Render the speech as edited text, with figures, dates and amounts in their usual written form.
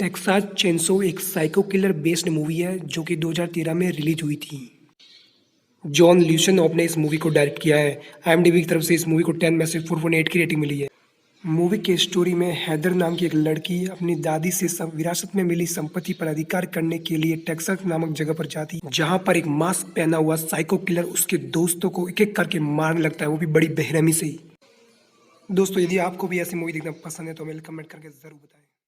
Texas chainsaw एक psycho killer based movie है जो कि 2013 में रिलीज हुई थी। जॉन ल्यूसेनॉफ ने इस मूवी को डायरेक्ट किया है। आईएमडीबी की तरफ से इस मूवी को 10 में से 4.8 की रेटिंग मिली है। मूवी के स्टोरी में हैदर नाम की एक लड़की अपनी दादी से विरासत में मिली संपत्ति पर अधिकार करने के लिए टेक्सास नामक जगह पर जाती है, जहां पर एक मास्क पहना हुआ साइको किलर उसके दोस्तों को एक एक करके मारने लगता है, वो भी बड़ी बेरहमी से ही। दोस्तों, यदि आपको भी ऐसी मूवी देखना पसंद है तो हमें कमेंट करके जरूर बताएं।